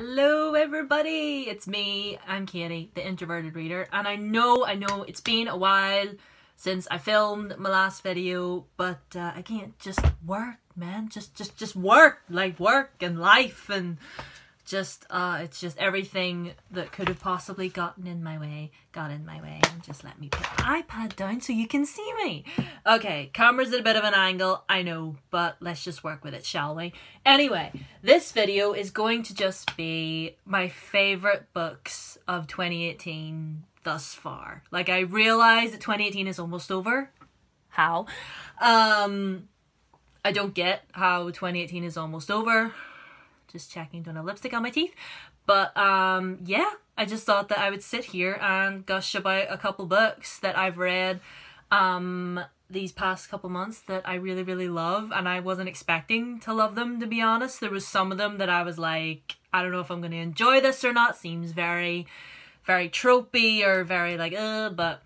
Hello everybody, it's me, I'm Katie, the introverted reader, and I know it's been a while since I filmed my last video, but again, just work, man, just work, like work and life and just, it's just everything that could have possibly got in my way, and just let me put my iPad down so you can see me. Okay, camera's at a bit of an angle, I know, but let's just work with it, shall we? Anyway, this video is going to just be my favourite books of 2018 thus far. Like, I realise that 2018 is almost over. How? I don't get how 2018 is almost over. Just checking, don't have lipstick on my teeth. But yeah, I just thought that I would sit here and gush about a couple books that I've read these past couple months that I really love, and I wasn't expecting to love them, to be honest. There was some of them that I was like, I don't know if I'm going to enjoy this or not. Seems very tropey or very like, but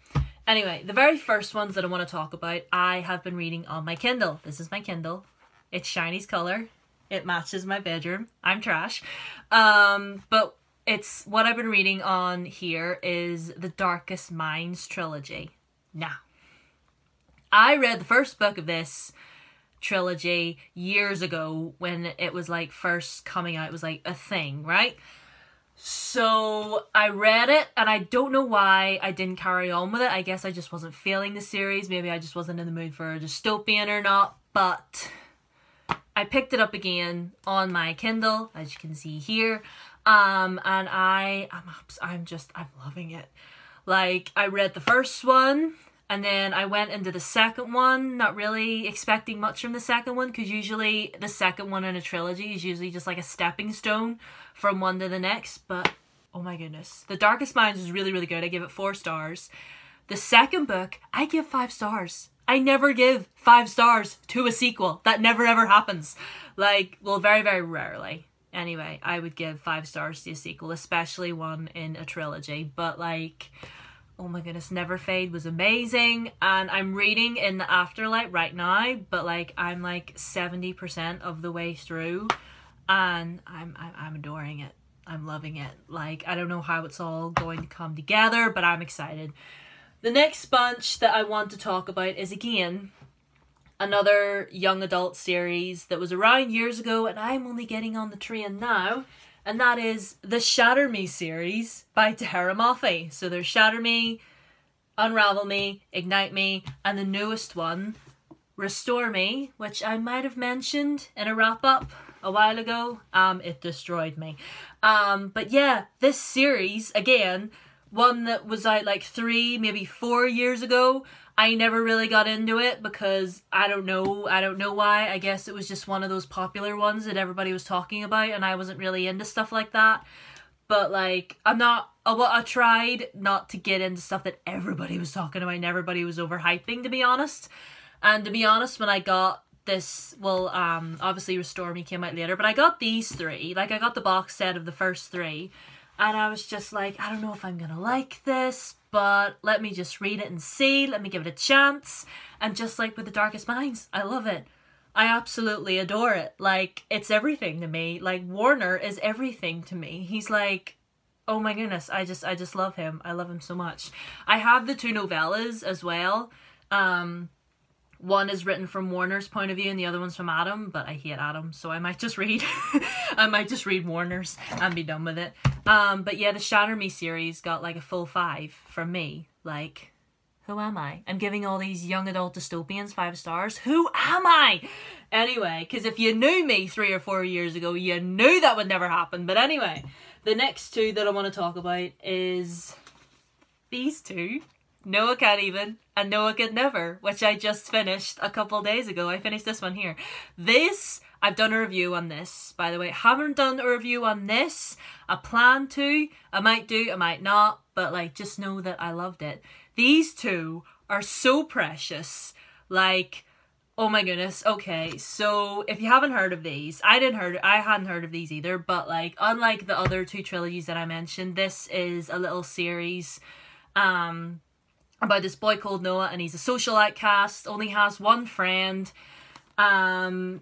anyway, the very first ones that I want to talk about, I have been reading on my Kindle. This is my Kindle. It's Shiny's color. It matches my bedroom. I'm trash. But it's what I've been reading on here is the Darkest Minds trilogy. Now, I read the first book of this trilogy years ago when it was like first coming out. It was like a thing, right? So I read it and I don't know why I didn't carry on with it. I guess I just wasn't feeling the series. Maybe I just wasn't in the mood for a dystopian or not, but I picked it up again on my Kindle, as you can see here, and I'm loving it. Like, I read the first one, and then I went into the second one, not really expecting much from the second one, because usually the second one in a trilogy is usually just like a stepping stone from one to the next, but oh my goodness. The Darkest Minds is really good. I give it 4 stars. The second book, I give 5 stars. I never give 5 stars to a sequel. That never ever happens. Like, well, very rarely. Anyway, I would give 5 stars to a sequel, especially one in a trilogy. But like, oh my goodness, Never Fade was amazing. And I'm reading In the Afterlight right now, but like, I'm like 70% of the way through, and I'm adoring it. I'm loving it. Like, I don't know how it's all going to come together, but I'm excited. The next bunch that I want to talk about is, again, another young adult series that was around years ago, and I'm only getting on the train now, and that is the Shatter Me series by Tara Moffey. So there's Shatter Me, Unravel Me, Ignite Me, and the newest one, Restore Me, which I might have mentioned in a wrap-up a while ago. It destroyed me. But yeah, this series, again, one that was out like 3, maybe 4 years ago. I never really got into it because I don't know why. I guess it was just one of those popular ones that everybody was talking about, and I wasn't really into stuff like that. But like, I tried not to get into stuff that everybody was talking about and everybody was overhyping, to be honest. And to be honest, when I got this, well, obviously Restore Me came out later, but I got these 3. Like, I got the box set of the first 3. And I was just like, I don't know if I'm gonna like this, but let me just read it and see. Let me give it a chance. And just like with The Darkest Minds, I love it. I absolutely adore it. Like, it's everything to me. Like, Warner is everything to me. He's like, oh my goodness, I just love him. I love him so much. I have the 2 novellas as well. One is written from Warner's point of view and the other one's from Adam, but I hate Adam, so I might just read Warner's and be done with it. But yeah, the Shatter Me series got like a full 5 from me. Like, who am I? I'm giving all these young adult dystopians 5 stars. Who am I? Anyway, because if you knew me 3 or 4 years ago, you knew that would never happen. But anyway, the next 2 that I want to talk about is these 2. Noah Can't Even and Noah Could Never, which I just finished a couple days ago. I finished this one here. I've done a review on this, by the way. Haven't done a review on this. I plan to. I might do, I might not. But like, just know that I loved it. These 2 are so precious. Like, oh my goodness. Okay, so if you haven't heard of these, I hadn't heard of these either. But like, unlike the other 2 trilogies that I mentioned, this is a little series about this boy called Noah, and he's a social outcast, only has one friend,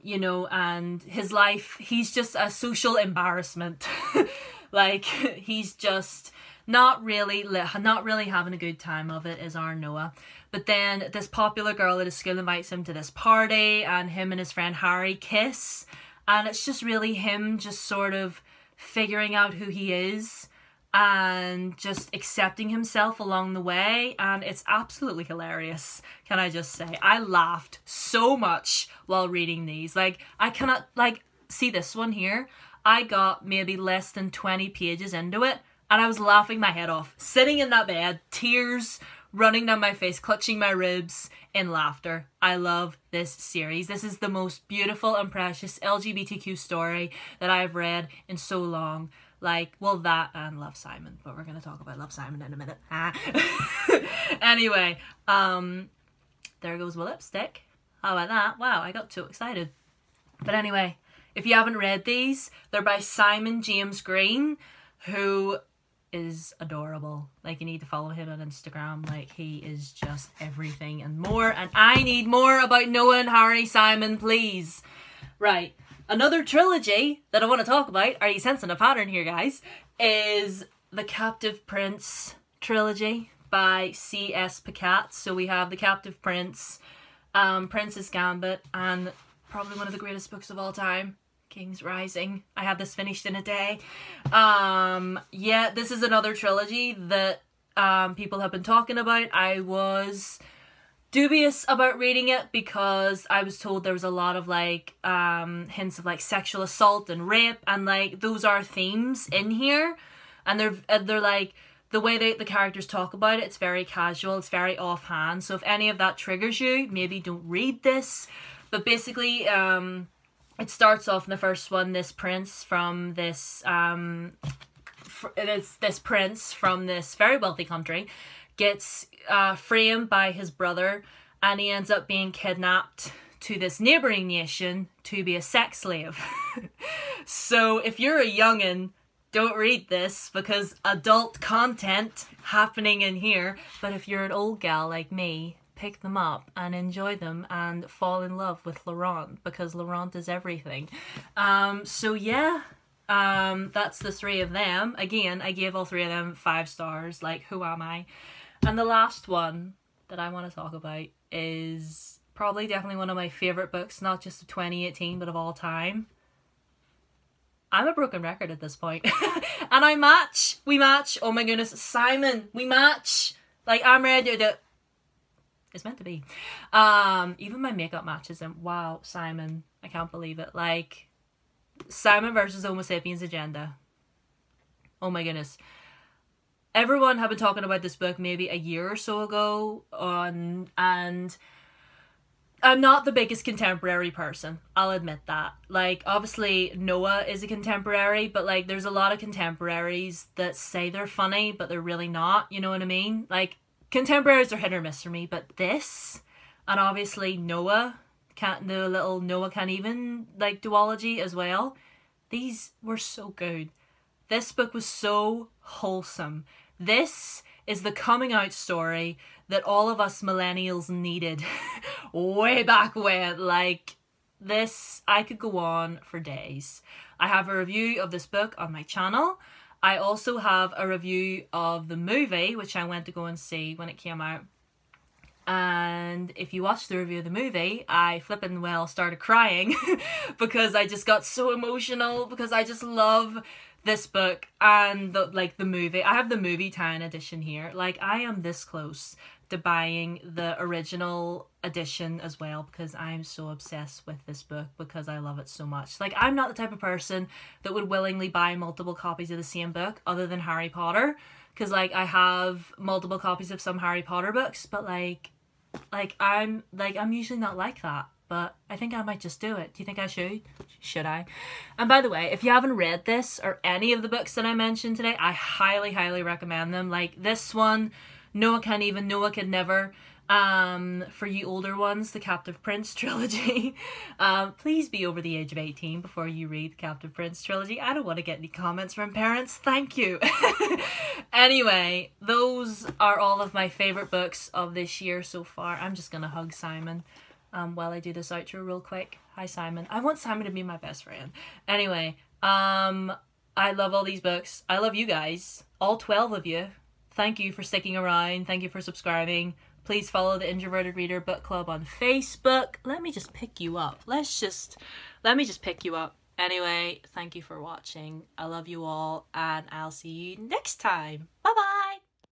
You know, and his life, he's just a social embarrassment. Like, he's just not really having a good time of it, is our Noah. But then this popular girl at his school invites him to this party, and him and his friend Harry kiss, and it's just really him just sort of figuring out who he is and just accepting himself along the way, and it's absolutely hilarious, can I just say. I laughed so much while reading these. Like, I cannot, like, see this one here, I got maybe less than 20 pages into it, and I was laughing my head off, sitting in that bed, tears running down my face, clutching my ribs in laughter. I love this series. This is the most beautiful and precious LGBTQ story that I've read in so long. Like, well, that and Love, Simon, but we're going to talk about Love, Simon in a minute. Anyway, there goes my lipstick. How about that? Wow, I got too excited. But anyway, if you haven't read these, they're by Simon James Green, who is adorable. Like, you need to follow him on Instagram. Like, he is just everything and more, and I need more about Noah and Harry Simon, please. Right, another trilogy that I want to talk about, are you sensing a pattern here, guys, is the Captive Prince trilogy by C.S. Pacat. So we have The Captive Prince, Princess Gambit, and probably one of the greatest books of all time, King's Rising. I had this finished in a day. Yeah, this is another trilogy that people have been talking about. I was dubious about reading it because I was told there was a lot of like hints of like sexual assault and rape, and like those are themes in here, and they're like, the way the characters talk about it, it's very casual, it's very offhand. So if any of that triggers you, maybe don't read this. But basically, it starts off in the first one, this prince from this prince from this very wealthy country gets framed by his brother, and he ends up being kidnapped to this neighboring nation to be a sex slave. So if you're a youngin', don't read this because adult content happening in here. But if you're an old gal like me, pick them up and enjoy them and fall in love with Laurent, because Laurent is everything. So yeah, that's the three of them. Again, I gave all three of them 5 stars. Like, who am I? And the last one that I want to talk about is probably definitely one of my favourite books, not just of 2018, but of all time. I'm a broken record at this point. And we match. Oh my goodness, Simon, we match. Like, I'm ready to... It's meant to be. Even my makeup matches him. Wow, Simon. I can't believe it. Like, Simon versus Homo sapiens agenda. Oh my goodness. Everyone had been talking about this book maybe a year or so ago, and I'm not the biggest contemporary person. I'll admit that. Like, obviously Noah is a contemporary, but like there's a lot of contemporaries that say they're funny, but they're really not. You know what I mean? Like, contemporaries are hit or miss for me, but this, and obviously Noah, the little Noah Can't Even, like, duology as well, these were so good. This book was so wholesome. This is the coming out story that all of us millennials needed way back when. Like, this, I could go on for days. I have a review of this book on my channel. I also have a review of the movie, which I went to go and see when it came out. And if you watch the review of the movie, I flippin' well started crying because I just got so emotional, because I just love this book and the movie. I have the movie tie-in edition here. Like, I am this close to buying the original edition as well, because I'm so obsessed with this book because I love it so much. Like, I'm not the type of person that would willingly buy multiple copies of the same book other than Harry Potter, because like I have multiple copies of some Harry Potter books, but I'm usually not like that. But I think I might just do it. Do you think I should? Should I? And by the way, if you haven't read this or any of the books that I mentioned today, I highly, highly recommend them. Like this one, Noah Can't Even, Noah Could Never. For you older ones, the Captive Prince trilogy. Please be over the age of 18 before you read the Captive Prince trilogy. I don't want to get any comments from parents. Thank you. Anyway, those are all of my favourite books of this year so far. I'm just going to hug Simon. while I do this outro real quick. Hi Simon. I want Simon to be my best friend. Anyway, I love all these books. I love you guys, all 12 of you. Thank you for sticking around. Thank you for subscribing. Please follow the Introverted Reader Book Club on Facebook. Let me just pick you up. Let me just pick you up. Anyway, thank you for watching. I love you all, and I'll see you next time.